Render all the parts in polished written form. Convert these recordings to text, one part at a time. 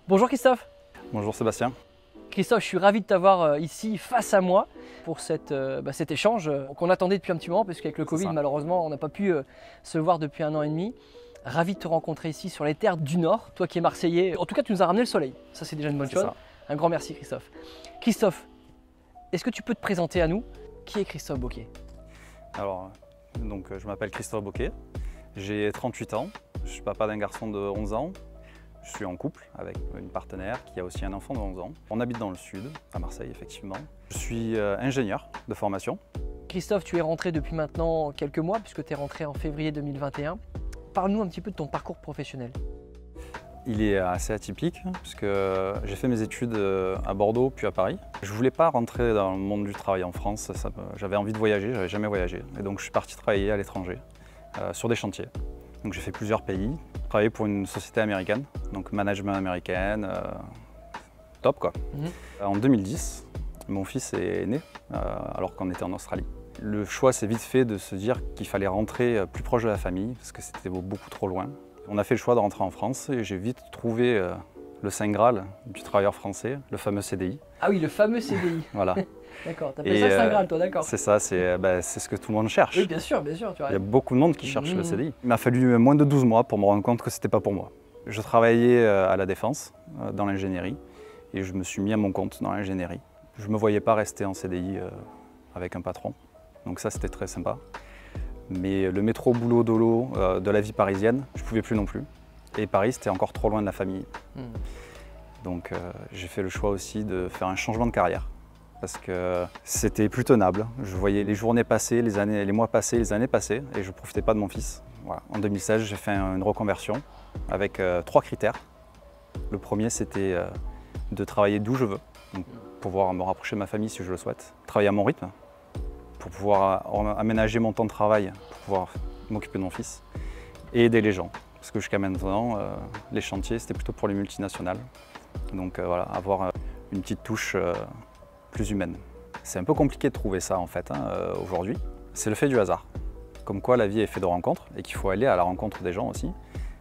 Bonjour Christophe. Bonjour Sébastien. Christophe, je suis ravi de t'avoir ici face à moi pour cet échange qu'on attendait depuis un petit moment parce qu'avec le Covid, malheureusement, on n'a pas pu se voir depuis 1 an et demi. Ravi de te rencontrer ici sur les terres du Nord, toi qui es Marseillais. En tout cas, tu nous as ramené le soleil. Ça, c'est déjà une bonne chose. Un grand merci Christophe. Christophe, est-ce que tu peux te présenter à nous? Qui est Christophe Bocquet? Alors, je m'appelle Christophe Bocquet, j'ai 38 ans, je suis papa d'un garçon de 11 ans. Je suis en couple avec une partenaire qui a aussi un enfant de 11 ans. On habite dans le sud, à Marseille effectivement. Je suis ingénieur de formation. Christophe, tu es rentré depuis maintenant quelques mois puisque tu es rentré en février 2021. Parle-nous un petit peu de ton parcours professionnel. Il est assez atypique puisque j'ai fait mes études à Bordeaux puis à Paris. Je ne voulais pas rentrer dans le monde du travail en France, j'avais envie de voyager, je n'avais jamais voyagé. Et donc je suis parti travailler à l'étranger sur des chantiers. Donc j'ai fait plusieurs pays, travaillé pour une société américaine, donc management américaine, top quoi. En 2010, mon fils est né alors qu'on était en Australie. Le choix s'est vite fait de se dire qu'il fallait rentrer plus proche de la famille parce que c'était beaucoup trop loin. On a fait le choix de rentrer en France et j'ai vite trouvé le Saint Graal du travailleur français, le fameux CDI. Ah oui, le fameux CDI. Voilà. D'accord, t'appelles ça le Saint Graal toi, d'accord. C'est ça, c'est ce que tout le monde cherche. Oui, bien sûr, tu as. Il y a beaucoup de monde qui cherche le CDI. Il m'a fallu moins de 12 mois pour me rendre compte que c'était pas pour moi. Je travaillais à la Défense, dans l'ingénierie, et je me suis mis à mon compte dans l'ingénierie. Je ne me voyais pas rester en CDI avec un patron, donc ça c'était très sympa. Mais le métro boulot dodo de la vie parisienne, je ne pouvais plus non plus. Et Paris, c'était encore trop loin de la famille. Donc j'ai fait le choix aussi de faire un changement de carrière. Parce que c'était plus tenable. Je voyais les journées passer, les mois passer, les années passer, et je ne profitais pas de mon fils. Voilà. En 2016, j'ai fait une reconversion avec 3 critères. Le premier, c'était de travailler d'où je veux, donc pouvoir me rapprocher de ma famille si je le souhaite, travailler à mon rythme, pour pouvoir aménager mon temps de travail, pour pouvoir m'occuper de mon fils, et aider les gens. Parce que jusqu'à maintenant, les chantiers, c'était plutôt pour les multinationales. Donc voilà, avoir une petite touche plus humaine. C'est un peu compliqué de trouver ça en fait aujourd'hui. C'est le fait du hasard. Comme quoi la vie est faite de rencontres et qu'il faut aller à la rencontre des gens aussi.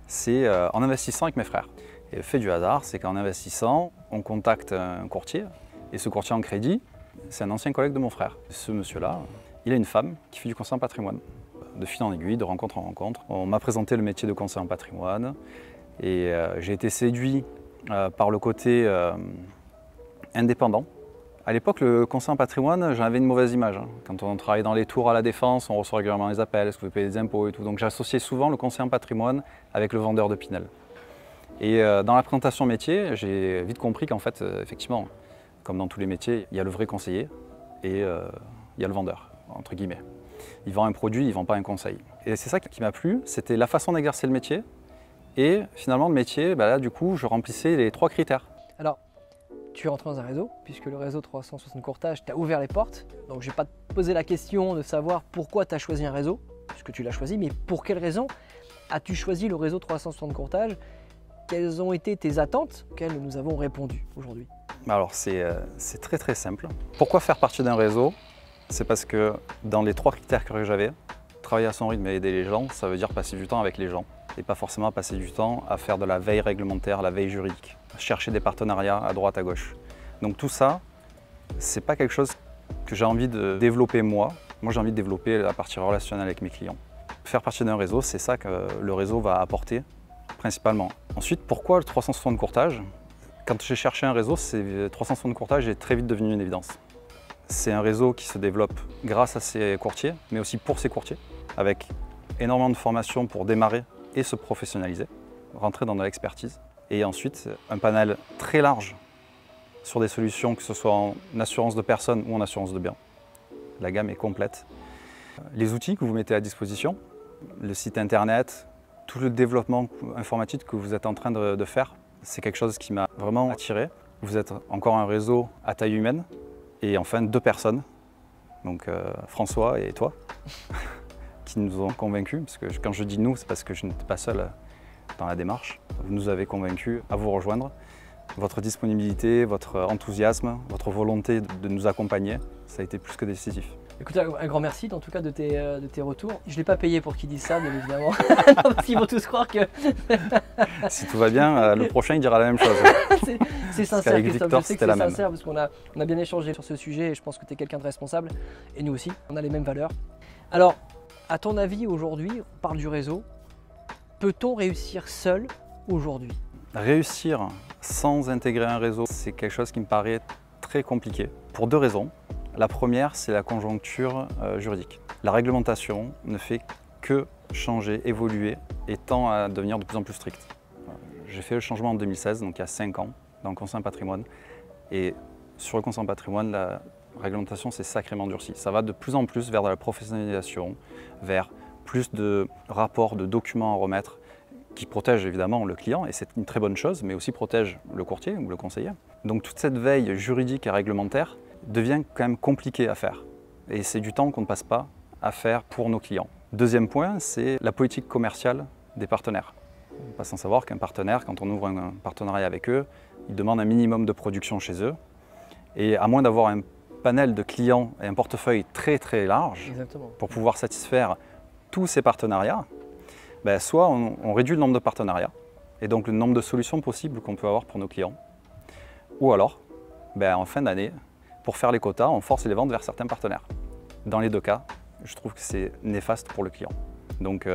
C'est en investissant avec mes frères. Et le fait du hasard, c'est qu'en investissant, on contacte un courtier. Et ce courtier en crédit, c'est un ancien collègue de mon frère. Ce monsieur-là, il a une femme qui fait du conseil en patrimoine. De fil en aiguille, de rencontre en rencontre. On m'a présenté le métier de conseiller en patrimoine. Et j'ai été séduit par le côté indépendant. À l'époque, le conseiller en patrimoine, j'en avais une mauvaise image. Quand on travaille dans les tours à la Défense, on reçoit régulièrement les appels, est-ce que vous payez des impôts et tout. Donc j'associais souvent le conseiller en patrimoine avec le vendeur de Pinel. Et dans la présentation métier, j'ai vite compris qu'en fait, effectivement, comme dans tous les métiers, il y a le vrai conseiller et il y a le vendeur, entre guillemets. Il vend un produit, il ne vend pas un conseil. Et c'est ça qui m'a plu, c'était la façon d'exercer le métier. Et finalement, le métier, là, du coup, je remplissais les 3 critères. Alors, tu es rentré dans un réseau, puisque le réseau 360 Courtage t'a ouvert les portes. Donc je ne vais pas te poser la question de savoir pourquoi tu as choisi un réseau, puisque tu l'as choisi, mais pour quelle raison as-tu choisi le réseau 360 Courtage? Quelles ont été tes attentes auxquelles nous avons répondu aujourd'hui? Alors c'est très très simple. Pourquoi faire partie d'un réseau? C'est parce que dans les 3 critères que j'avais, travailler à son rythme et aider les gens, ça veut dire passer du temps avec les gens. Et pas forcément passer du temps à faire de la veille réglementaire, la veille juridique, chercher des partenariats à droite, à gauche. Donc tout ça, c'est pas quelque chose que j'ai envie de développer moi. Moi j'ai envie de développer la partie relationnelle avec mes clients. Faire partie d'un réseau, c'est ça que le réseau va apporter principalement. Ensuite, pourquoi le 360 Courtage? Quand j'ai cherché un réseau, 360 Courtage est très vite devenu une évidence. C'est un réseau qui se développe grâce à ses courtiers, mais aussi pour ses courtiers, avec énormément de formations pour démarrer et se professionnaliser, rentrer dans de l'expertise. Et ensuite, un panel très large sur des solutions, que ce soit en assurance de personnes ou en assurance de biens. La gamme est complète. Les outils que vous mettez à disposition, le site internet, tout le développement informatique que vous êtes en train de faire, c'est quelque chose qui m'a vraiment attiré. Vous êtes encore un réseau à taille humaine et enfin 2 personnes, donc François et toi, qui nous ont convaincus, parce que quand je dis nous, c'est parce que je n'étais pas seul dans la démarche. Vous nous avez convaincus à vous rejoindre. Votre disponibilité, votre enthousiasme, votre volonté de nous accompagner, ça a été plus que décisif. Écoute, un grand merci en tout cas de tes retours. Je ne l'ai pas payé pour qu'ils disent ça, bien évidemment. Non, parce qu'ils vont tous croire que... Si tout va bien, le prochain il dira la même chose. C'est sincère, Christophe, je sais que c'est sincère parce qu'on a bien échangé sur ce sujet et je pense que tu es quelqu'un de responsable. Et nous aussi, on a les mêmes valeurs. Alors, à ton avis, aujourd'hui, on parle du réseau. Peut-on réussir seul aujourd'hui? Réussir sans intégrer un réseau, c'est quelque chose qui me paraît très compliqué pour deux raisons. La première, c'est la conjoncture juridique. La réglementation ne fait que changer, évoluer et tend à devenir de plus en plus stricte. J'ai fait le changement en 2016, donc il y a 5 ans, dans le conseil en patrimoine. Et sur le conseil en patrimoine, la réglementation s'est sacrément durcie. Ça va de plus en plus vers de la professionnalisation, vers plus de rapports, de documents à remettre qui protègent évidemment le client, et c'est une très bonne chose, mais aussi protège le courtier ou le conseiller. Donc toute cette veille juridique et réglementaire devient quand même compliqué à faire. Et c'est du temps qu'on ne passe pas à faire pour nos clients. Deuxième point, c'est la politique commerciale des partenaires. Pas sans savoir qu'un partenaire, quand on ouvre un partenariat avec eux, il demande un minimum de production chez eux. Et à moins d'avoir un panel de clients et un portefeuille très très large, Exactement, pour pouvoir satisfaire tous ces partenariats, ben soit on réduit le nombre de partenariats et donc le nombre de solutions possibles qu'on peut avoir pour nos clients, ou alors ben en fin d'année, pour faire les quotas, on force les ventes vers certains partenaires. Dans les deux cas, je trouve que c'est néfaste pour le client. Donc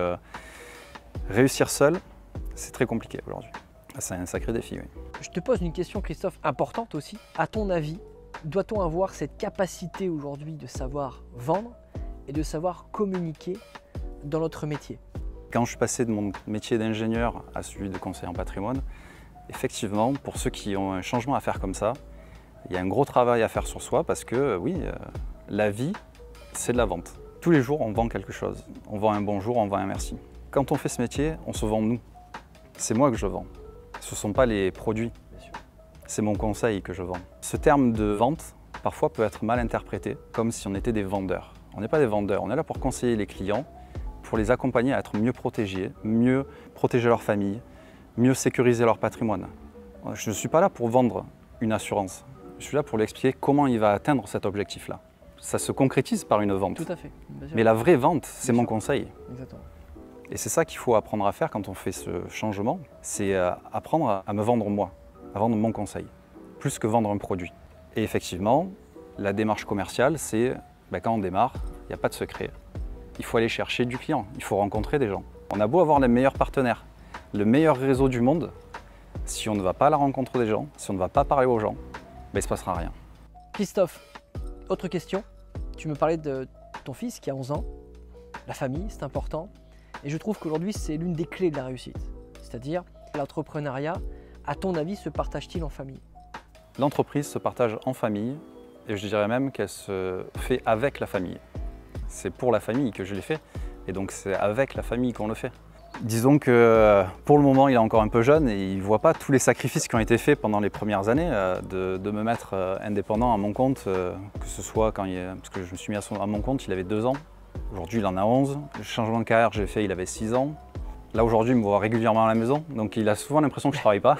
réussir seul, c'est très compliqué aujourd'hui. C'est un sacré défi, oui. Je te pose une question, Christophe, importante aussi. À ton avis, doit-on avoir cette capacité aujourd'hui de savoir vendre et de savoir communiquer dans notre métier? Quand je suis passé de mon métier d'ingénieur à celui de conseiller en patrimoine, effectivement, pour ceux qui ont un changement à faire comme ça, il y a un gros travail à faire sur soi parce que oui, la vie, c'est de la vente. Tous les jours, on vend quelque chose. On vend un bonjour, on vend un merci. Quand on fait ce métier, on se vend nous. C'est moi que je vends. Ce ne sont pas les produits. C'est mon conseil que je vends. Ce terme de vente, parfois, peut être mal interprété, comme si on était des vendeurs. On n'est pas des vendeurs, on est là pour conseiller les clients, pour les accompagner à être mieux protégés, mieux protéger leur famille, mieux sécuriser leur patrimoine. Je ne suis pas là pour vendre une assurance. Je suis là pour lui expliquer comment il va atteindre cet objectif-là. Ça se concrétise par une vente. Tout à fait. Mais la vraie vente, c'est mon conseil. Exactement. Et c'est ça qu'il faut apprendre à faire quand on fait ce changement, c'est apprendre à me vendre moi, à vendre mon conseil, plus que vendre un produit. Et effectivement, la démarche commerciale, c'est quand on démarre, il n'y a pas de secret. Il faut aller chercher du client, il faut rencontrer des gens. On a beau avoir les meilleurs partenaires, le meilleur réseau du monde, si on ne va pas à la rencontre des gens, si on ne va pas parler aux gens, il ne se passera rien. Christophe, autre question. Tu me parlais de ton fils qui a 11 ans. La famille, c'est important. Et je trouve qu'aujourd'hui, c'est l'une des clés de la réussite. C'est-à-dire, l'entrepreneuriat, à ton avis, se partage-t-il en famille? L'entreprise se partage en famille et je dirais même qu'elle se fait avec la famille. C'est pour la famille que je l'ai fait et donc c'est avec la famille qu'on le fait. Disons que pour le moment il est encore un peu jeune et il ne voit pas tous les sacrifices qui ont été faits pendant les premières années de me mettre indépendant à mon compte, que ce soit parce que je me suis mis à mon compte, il avait 2 ans, aujourd'hui il en a 11. Le changement de carrière que j'ai fait, il avait 6 ans. Là aujourd'hui il me voit régulièrement à la maison, donc il a souvent l'impression que je ne travaille pas.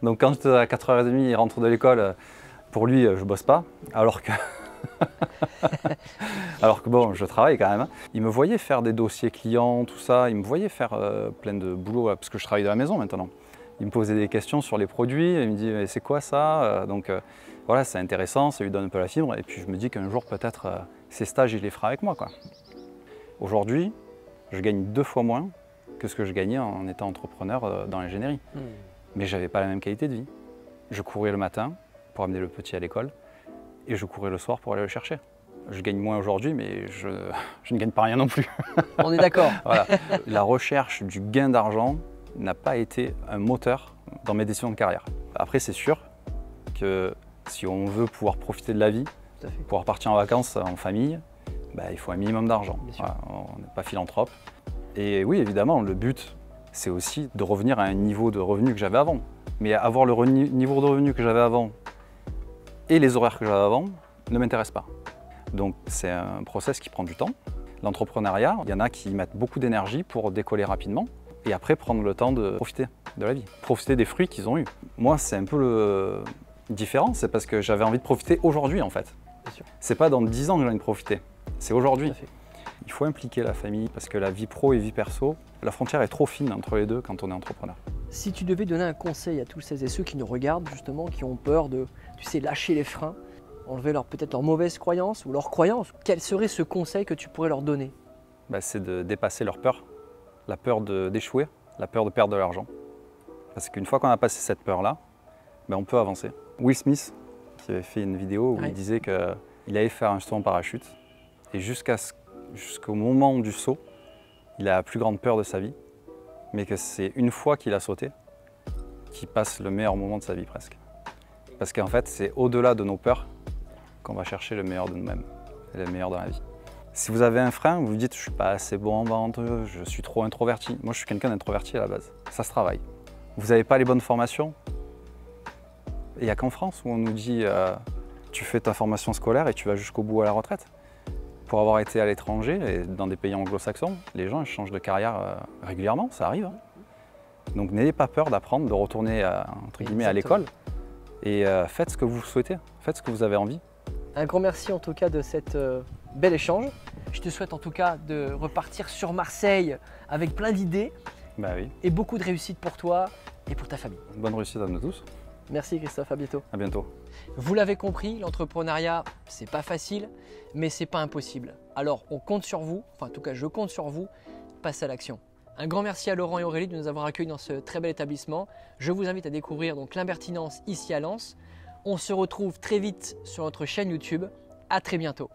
Donc quand à 4h30 il rentre de l'école, pour lui je bosse pas, alors que bon, je travaille quand même. Il me voyait faire des dossiers clients, tout ça, il me voyait faire plein de boulot, parce que je travaille de la maison maintenant. Il me posait des questions sur les produits, il me dit mais c'est quoi ça? Donc voilà, c'est intéressant, ça lui donne un peu la fibre, et puis je me dis qu'un jour peut-être ces stages il les fera avec moi, quoi. Aujourd'hui, je gagne 2 fois moins que ce que je gagnais en étant entrepreneur dans l'ingénierie. Mais j'avais pas la même qualité de vie. Je courais le matin pour amener le petit à l'école et je courais le soir pour aller le chercher. Je gagne moins aujourd'hui, mais je ne gagne pas rien non plus. On est d'accord. Voilà. La recherche du gain d'argent n'a pas été un moteur dans mes décisions de carrière. Après, c'est sûr que si on veut pouvoir profiter de la vie, pouvoir partir en vacances en famille, il faut un minimum d'argent. Voilà, on n'est pas philanthrope. Et oui, évidemment, le but, c'est aussi de revenir à un niveau de revenu que j'avais avant. Mais avoir le niveau de revenu que j'avais avant et les horaires que j'avais avant ne m'intéresse pas. Donc c'est un process qui prend du temps. L'entrepreneuriat, il y en a qui mettent beaucoup d'énergie pour décoller rapidement et après prendre le temps de profiter de la vie, profiter des fruits qu'ils ont eus. Moi, c'est un peu différent, c'est parce que j'avais envie de profiter aujourd'hui en fait. C'est pas dans 10 ans que j'en ai profité, c'est aujourd'hui. Tout à fait. Il faut impliquer la famille parce que la vie pro et vie perso, la frontière est trop fine entre les deux quand on est entrepreneur. Si tu devais donner un conseil à tous celles et ceux qui nous regardent justement, qui ont peur de, tu sais, lâcher les freins, enlever peut-être leurs mauvaises croyances ou leurs croyances, quel serait ce conseil que tu pourrais leur donner? C'est de dépasser leur peur, la peur d'échouer, la peur de perdre de l'argent. Parce qu'une fois qu'on a passé cette peur-là, on peut avancer. Will Smith, qui avait fait une vidéo où il disait qu'il allait faire un saut en parachute et jusqu'au moment du saut, il a la plus grande peur de sa vie, mais que c'est une fois qu'il a sauté qu'il passe le meilleur moment de sa vie presque. Parce qu'en fait, c'est au-delà de nos peurs qu'on va chercher le meilleur de nous-mêmes, et le meilleur dans la vie. Si vous avez un frein, vous vous dites « je suis pas assez bon en vente, je suis trop introverti ». Moi, je suis quelqu'un d'introverti à la base, ça se travaille. Vous n'avez pas les bonnes formations. Il n'y a qu'en France où on nous dit tu fais ta formation scolaire et tu vas jusqu'au bout à la retraite. Pour avoir été à l'étranger et dans des pays anglo-saxons, les gens changent de carrière régulièrement, ça arrive. Donc n'ayez pas peur d'apprendre, de retourner entre guillemets à l'école et faites ce que vous souhaitez, faites ce que vous avez envie. Un grand merci en tout cas de cet bel échange. Je te souhaite en tout cas de repartir sur Marseille avec plein d'idées et beaucoup de réussite pour toi et pour ta famille. Bonne réussite à nous tous. Merci Christophe, à bientôt. À bientôt. Vous l'avez compris, l'entrepreneuriat, c'est pas facile, mais c'est pas impossible. Alors on compte sur vous, enfin en tout cas je compte sur vous, passez à l'action. Un grand merci à Laurent et Aurélie de nous avoir accueillis dans ce très bel établissement. Je vous invite à découvrir donc l'Imbertinence ici à Lens. On se retrouve très vite sur notre chaîne YouTube. À très bientôt.